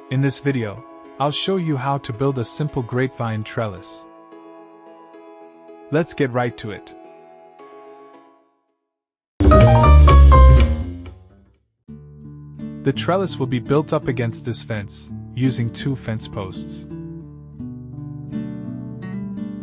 In this video, I'll show you how to build a simple grapevine trellis. Let's get right to it. The trellis will be built up against this fence, using 2 fence posts.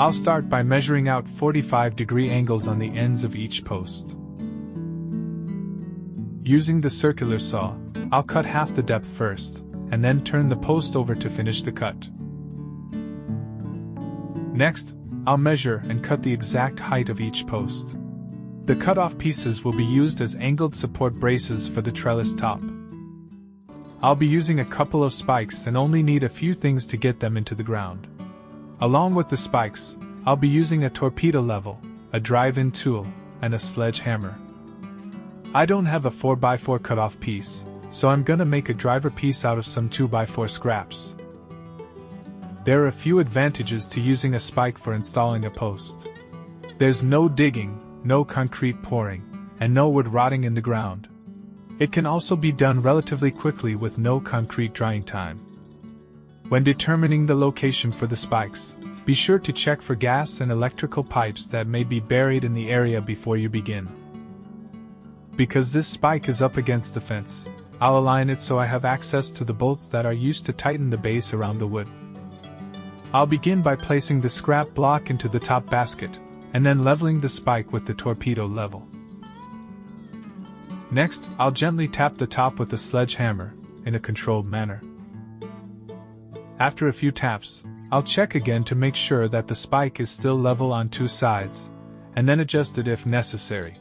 I'll start by measuring out 45-degree angles on the ends of each post. Using the circular saw, I'll cut half the depth first, and then turn the post over to finish the cut. Next, I'll measure and cut the exact height of each post. The cut-off pieces will be used as angled support braces for the trellis top. I'll be using a couple of spikes and only need a few things to get them into the ground. Along with the spikes, I'll be using a torpedo level, a drive-in tool, and a sledgehammer. I don't have a 4x4 cut-off piece, so I'm gonna make a driver piece out of some 2x4 scraps. There are a few advantages to using a spike for installing a post. There's no digging, no concrete pouring, and no wood rotting in the ground. It can also be done relatively quickly with no concrete drying time. When determining the location for the spikes, be sure to check for gas and electrical pipes that may be buried in the area before you begin. Because this spike is up against the fence, I'll align it so I have access to the bolts that are used to tighten the base around the wood. I'll begin by placing the scrap block into the top basket, and then leveling the spike with the torpedo level. Next, I'll gently tap the top with the sledgehammer, in a controlled manner. After a few taps, I'll check again to make sure that the spike is still level on 2 sides, and then adjust it if necessary.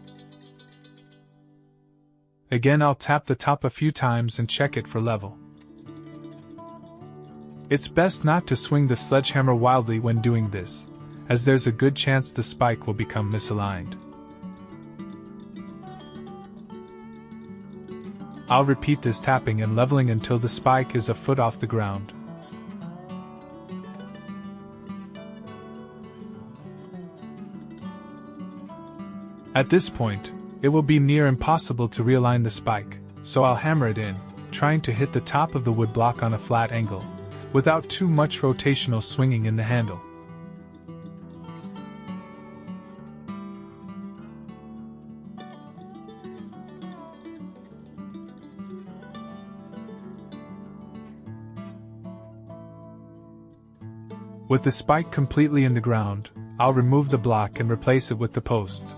Again, I'll tap the top a few times and check it for level. It's best not to swing the sledgehammer wildly when doing this, as there's a good chance the spike will become misaligned. I'll repeat this tapping and leveling until the spike is a foot off the ground. At this point, it will be near impossible to realign the spike, so I'll hammer it in, trying to hit the top of the wood block on a flat angle, without too much rotational swinging in the handle. With the spike completely in the ground, I'll remove the block and replace it with the post.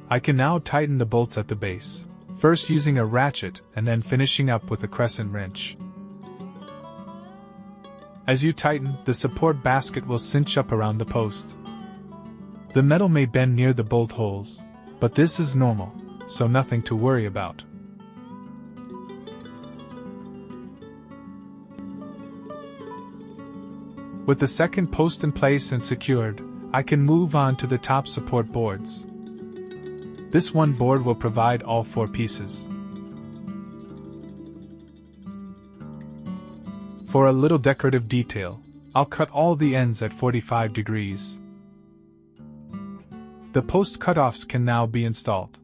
I can now tighten the bolts at the base, first using a ratchet and then finishing up with a crescent wrench. As you tighten, the support basket will cinch up around the post. The metal may bend near the bolt holes, but this is normal, so nothing to worry about. With the second post in place and secured, I can move on to the top support boards. This one board will provide all 4 pieces. For a little decorative detail, I'll cut all the ends at 45 degrees. The post cutoffs can now be installed.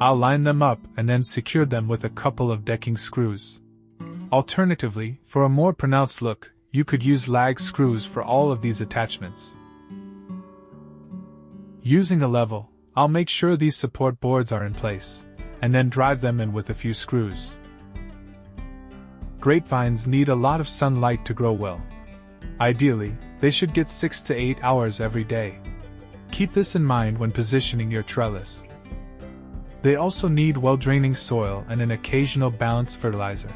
I'll line them up and then secure them with a couple of decking screws. Alternatively, for a more pronounced look, you could use lag screws for all of these attachments. Using a level, I'll make sure these support boards are in place, and then drive them in with a few screws. Grapevines need a lot of sunlight to grow well. Ideally, they should get 6 to 8 hours every day. Keep this in mind when positioning your trellis. They also need well-draining soil and an occasional balanced fertilizer.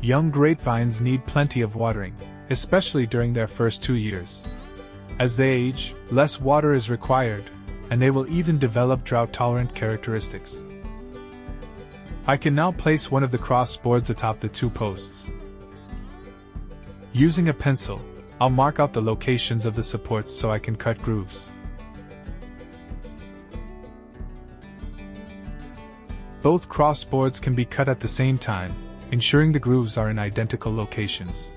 Young grapevines need plenty of watering, especially during their first 2 years. As they age, less water is required, and they will even develop drought-tolerant characteristics. I can now place one of the crossboards atop the 2 posts. Using a pencil, I'll mark out the locations of the supports so I can cut grooves. Both crossboards can be cut at the same time, ensuring the grooves are in identical locations.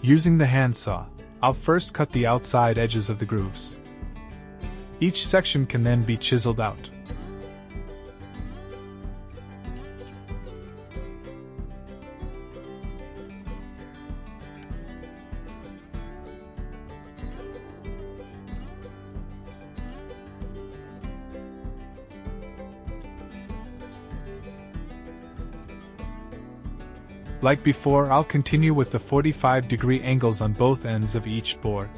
Using the handsaw, I'll first cut the outside edges of the grooves. Each section can then be chiseled out. Like before, I'll continue with the 45-degree angles on both ends of each board.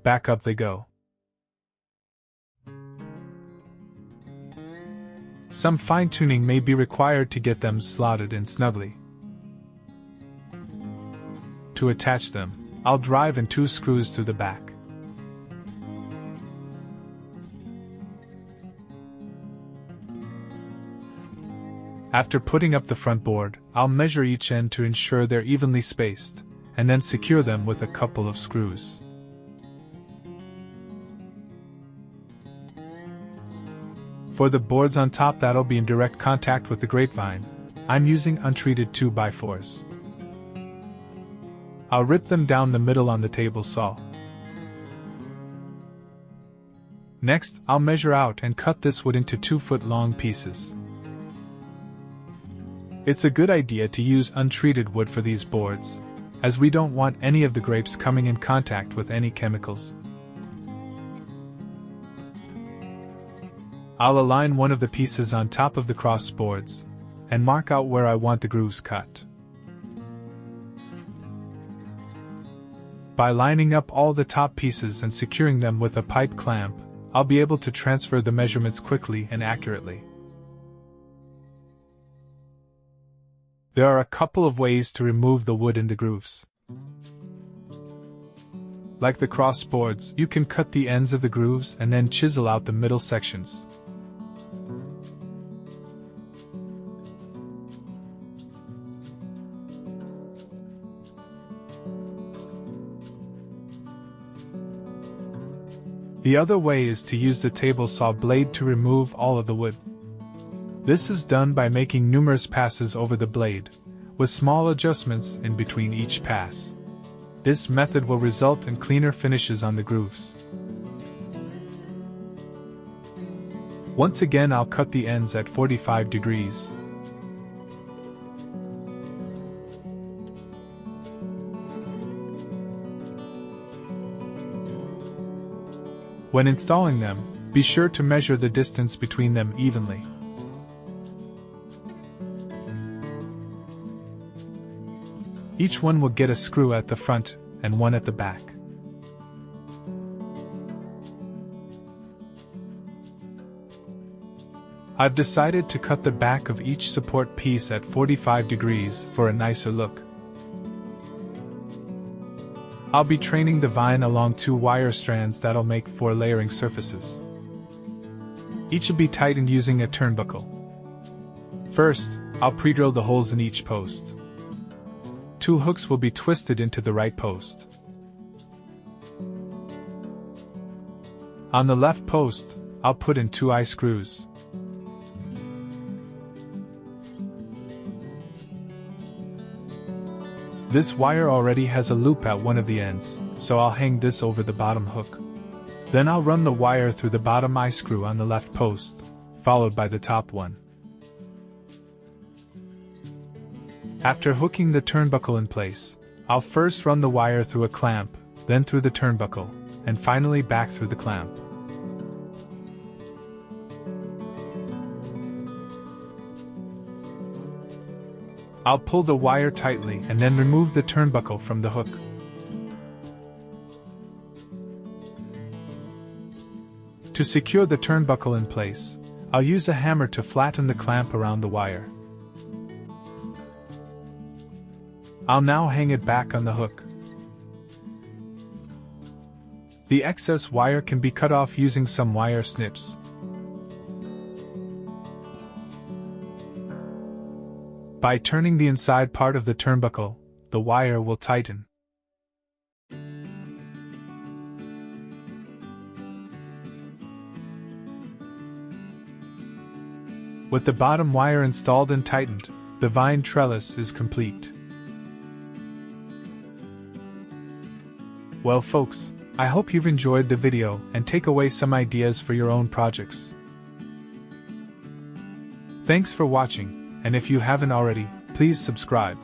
Back up they go. Some fine-tuning may be required to get them slotted in snugly. To attach them, I'll drive in 2 screws through the back. After putting up the front board, I'll measure each end to ensure they're evenly spaced, and then secure them with a couple of screws. For the boards on top that'll be in direct contact with the grapevine, I'm using untreated 2x4s. I'll rip them down the middle on the table saw. Next, I'll measure out and cut this wood into 2-foot-long pieces. It's a good idea to use untreated wood for these boards, as we don't want any of the grapes coming in contact with any chemicals. I'll align one of the pieces on top of the crossboards, and mark out where I want the grooves cut. By lining up all the top pieces and securing them with a pipe clamp, I'll be able to transfer the measurements quickly and accurately. There are a couple of ways to remove the wood in the grooves. Like the crossboards, you can cut the ends of the grooves and then chisel out the middle sections. The other way is to use the table saw blade to remove all of the wood. This is done by making numerous passes over the blade, with small adjustments in between each pass. This method will result in cleaner finishes on the grooves. Once again, I'll cut the ends at 45 degrees. When installing them, be sure to measure the distance between them evenly. Each one will get a screw at the front and one at the back. I've decided to cut the back of each support piece at 45 degrees for a nicer look. I'll be training the vine along 2 wire strands that'll make 4 layering surfaces. Each will be tightened using a turnbuckle. First, I'll pre-drill the holes in each post. 2 hooks will be twisted into the right post. On the left post, I'll put in 2 eye screws. This wire already has a loop at one of the ends, so I'll hang this over the bottom hook. Then I'll run the wire through the bottom eye screw on the left post, followed by the top one. After hooking the turnbuckle in place, I'll first run the wire through a clamp, then through the turnbuckle, and finally back through the clamp. I'll pull the wire tightly and then remove the turnbuckle from the hook. To secure the turnbuckle in place, I'll use a hammer to flatten the clamp around the wire. I'll now hang it back on the hook. The excess wire can be cut off using some wire snips. By turning the inside part of the turnbuckle, the wire will tighten. With the bottom wire installed and tightened, the vine trellis is complete. Well folks, I hope you've enjoyed the video and take away some ideas for your own projects. Thanks for watching, and if you haven't already, please subscribe.